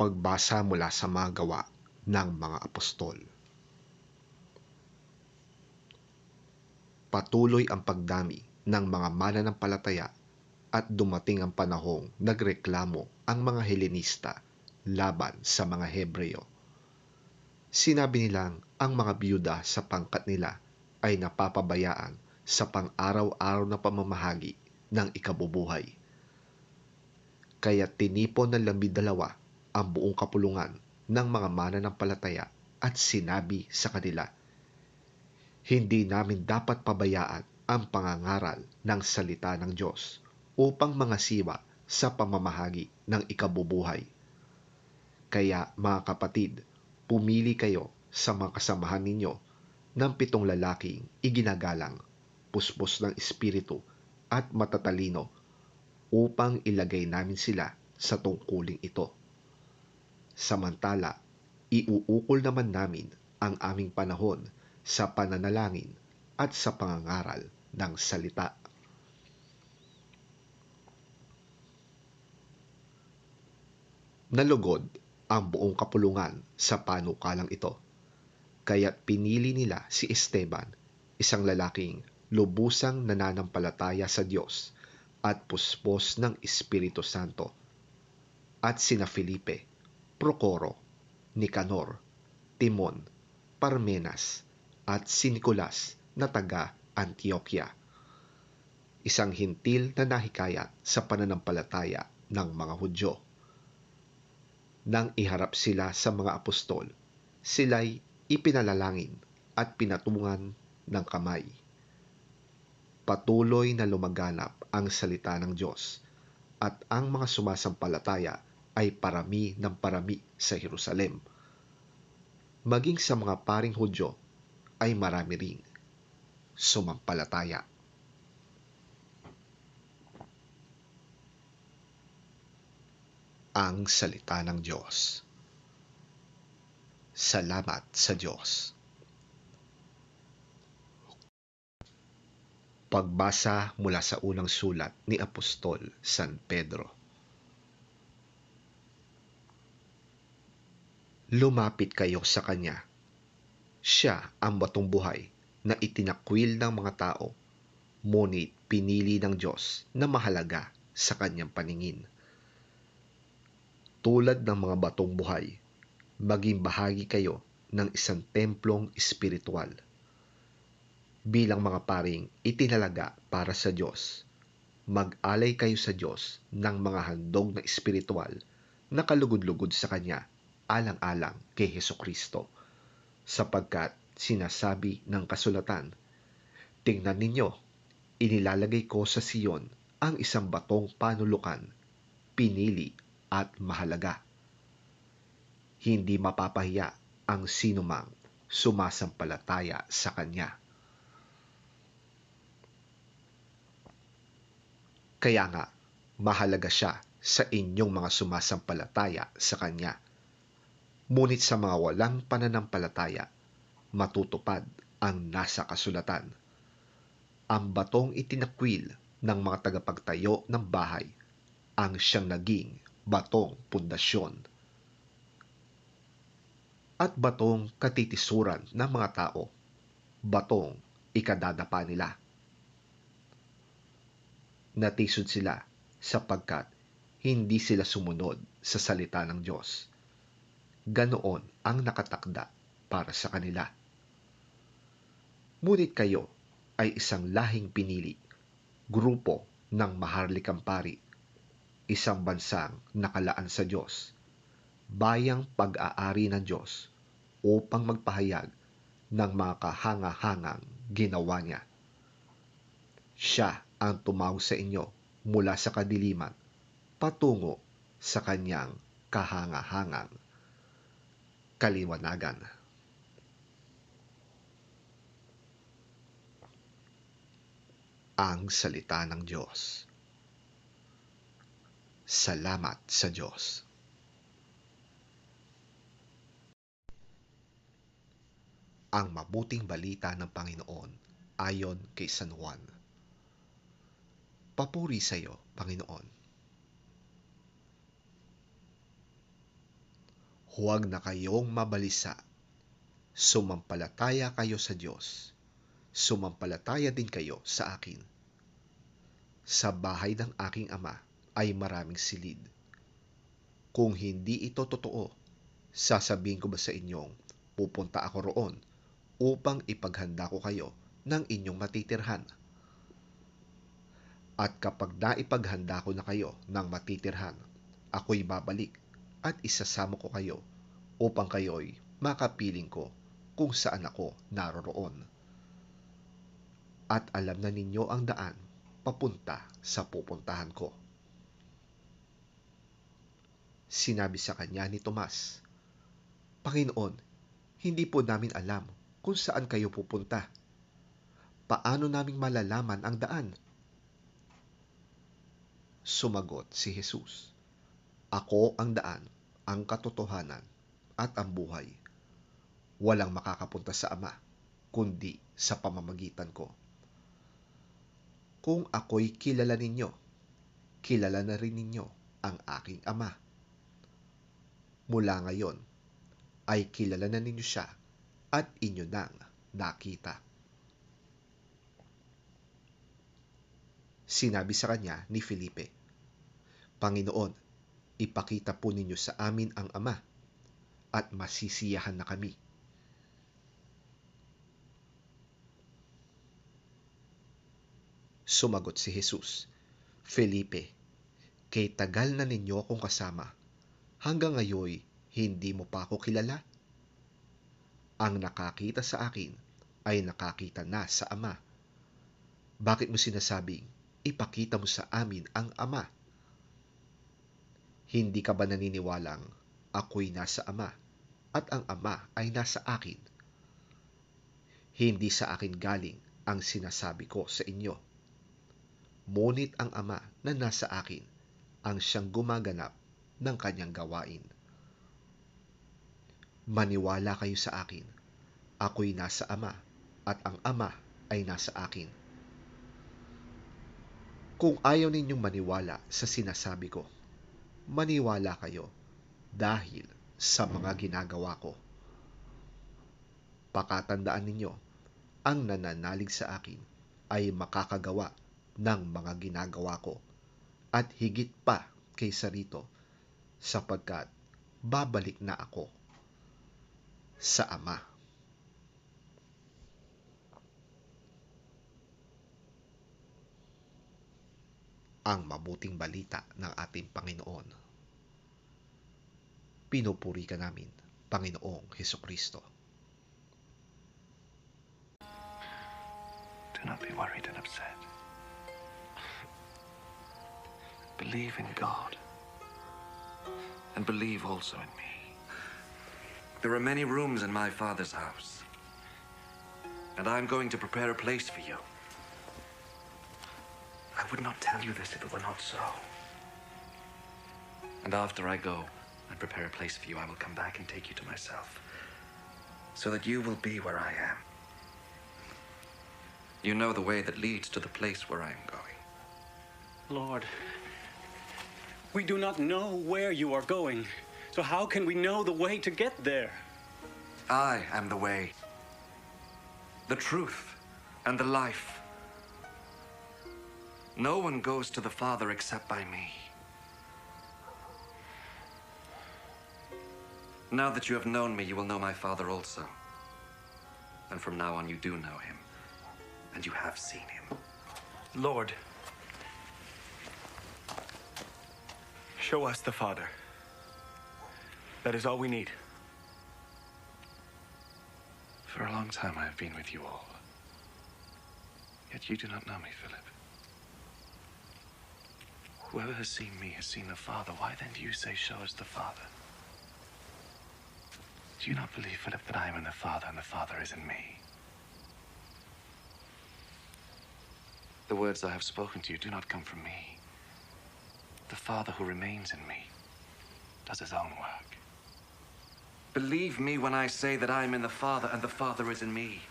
Pagbasa mula sa mga gawa ng mga apostol. Patuloy ang pagdami ng mga mananampalataya at dumating ang panahong nagreklamo ang mga Helenista laban sa mga Hebreo. Sinabi nilang ang mga biyuda sa pangkat nila ay napapabayaan sa pang-araw-araw na pamamahagi ng ikabubuhay. Kaya tinipon ng 12 ang buong kapulungan ng mga mananampalataya at sinabi sa kanila, "Hindi namin dapat pabayaan ang pangangaral ng salita ng Diyos upang mangasiwa sa pamamahagi ng ikabubuhay. Kaya mga kapatid, pumili kayo sa mga kasamahan ninyo ng 7 lalaking iginagalang, puspos ng espiritu at matatalino upang ilagay namin sila sa tungkuling ito. Samantala, iuukol naman namin ang aming panahon sa pananalangin at sa pangangaral ng salita." Nalugod ang buong kapulungan sa panukalang ito, kaya't pinili nila si Esteban, isang lalaking lubusang nananampalataya sa Diyos at puspos ng Espiritu Santo, at sina Felipe, Procoro, Nicanor, Timon, Parmenas, at si Nicolas na taga Antioquia, isang hintil na nahikayat sa pananampalataya ng mga Hudyo. Nang iharap sila sa mga apostol, sila'y ipinalalangin at pinatungan ng kamay. Patuloy na lumaganap ang salita ng Diyos at ang mga sumasampalataya ay parami ng parami sa Jerusalem. Maging sa mga paring Hudyo ay marami ring sumampalataya. Ang salita ng Diyos. Salamat sa Diyos. Pagbasa mula sa unang sulat ni Apostol San Pedro. Lumapit kayo sa Kanya. Siya ang batong buhay na itinakwil ng mga tao, ngunit pinili ng Diyos na mahalaga sa Kanyang paningin. Tulad ng mga batong buhay, maging bahagi kayo ng isang templong espiritual. Bilang mga paring itinalaga para sa Diyos, mag-alay kayo sa Diyos ng mga handog na espiritual na kalugod-lugod sa Kanya, alang-alang kay Hesukristo, sapagkat sinasabi ng kasulatan, "Tingnan ninyo, inilalagay ko sa Siyon ang isang batong panulukan, pinili at mahalaga. Hindi mapapahiya ang sinumang sumasampalataya sa Kanya." Kaya nga, mahalaga siya sa inyong mga sumasampalataya sa Kanya. Ngunit sa mga walang pananampalataya, matutupad ang nasa kasulatan. Ang batong itinakwil ng mga tagapagtayo ng bahay ang siyang naging batong pundasyon at batong katitisuran ng mga tao, batong ikadadapa nila. Natisod sila sapagkat hindi sila sumunod sa salita ng Diyos. Ganoon ang nakatakda para sa kanila. Ngunit kayo ay isang lahing pinili, grupo ng maharlikang pari, isang bansang nakalaan sa Diyos, bayang pag-aari ng Diyos upang magpahayag ng mga kahanga-hangang ginawa niya. Siya ang tumawag sa inyo mula sa kadiliman patungo sa Kanyang kahanga-hangang kaliwanagan. Ang salita ng Diyos. Salamat sa Diyos. Ang mabuting balita ng Panginoon ayon kay San Juan. Papuri sa iyo, Panginoon. Huwag na kayong mabalisa. Sumampalataya kayo sa Diyos. Sumampalataya din kayo sa akin. Sa bahay ng aking ama ay maraming silid. Kung hindi ito totoo, sasabihin ko ba sa inyong pupunta ako roon upang ipaghanda ko kayo ng inyong matitirhan? At kapag naipaghanda ko na kayo ng matitirhan, ako'y babalik at isasama ko kayo upang kayo'y makapiling ko kung saan ako naroroon. At alam na ninyo ang daan papunta sa pupuntahan ko. Sinabi sa kanya ni Tomas, Panginoon, hindi po namin alam kung saan kayo pupunta. Paano naming malalaman ang daan? Sumagot si Jesus, Ako ang daan, ang katotohanan, at ang buhay. Walang makakapunta sa Ama, kundi sa pamamagitan ko. Kung ako'y kilala ninyo, kilala na rin ninyo ang aking Ama. Mula ngayon, ay kilala na ninyo siya at inyo nang nakita. Sinabi sa kanya ni Felipe, Panginoon, ipakita po ninyo sa amin ang Ama, at masisiyahan na kami. Sumagot si Jesus, Felipe, kay tagal na ninyo akong kasama, hanggang ngayon hindi mo pa ako kilala? Ang nakakita sa akin ay nakakita na sa Ama. Bakit mo sinasabing, ipakita mo sa amin ang Ama? Hindi ka ba naniniwalang ako'y nasa Ama at ang Ama ay nasa akin? Hindi sa akin galing ang sinasabi ko sa inyo. Ngunit ang Ama na nasa akin ang siyang gumaganap ng kanyang gawain. Maniwala kayo sa akin. Ako'y nasa Ama at ang Ama ay nasa akin. Kung ayaw ninyong maniwala sa sinasabi ko, maniwala kayo dahil sa mga ginagawa ko. Pakatandaan ninyo, ang nananalig sa akin ay makakagawa ng mga ginagawa ko at higit pa kaysa rito, sapagkat babalik na ako sa Ama. Ang mabuting balita ng ating Panginoon. Pinupuri ka namin, Panginoong Hesukristo. Do not be worried and upset. Believe in God, and believe also in me. There are many rooms in my Father's house, and I am going to prepare a place for you. I would not tell you this if it were not so. And after I go and prepare a place for you, I will come back and take you to myself, so that you will be where I am. You know the way that leads to the place where I am going. Lord, we do not know where you are going, so how can we know the way to get there? I am the way, the truth, and the life. No one goes to the Father except by me. Now that you have known me, you will know my Father also. And from now on, you do know him, and you have seen him. Lord, show us the Father. That is all we need. For a long time I have been with you all. Yet you do not know me, Philip. Whoever has seen me has seen the Father. Why then do you say, show us the Father? Do you not believe, Philip, that I am in the Father and the Father is in me? The words I have spoken to you do not come from me. The Father who remains in me does his own work. Believe me when I say that I am in the Father and the Father is in me.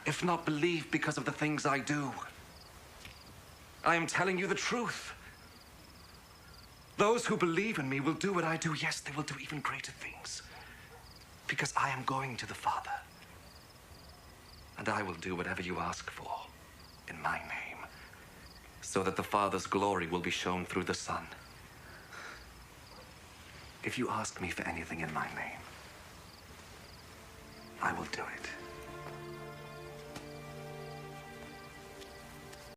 If not, believe because of the things I do. I am telling you the truth. Those who believe in me will do what I do. Yes, they will do even greater things. Because I am going to the Father. And I will do whatever you ask for in my name, so that the Father's glory will be shown through the Son. If you ask me for anything in my name, I will do it.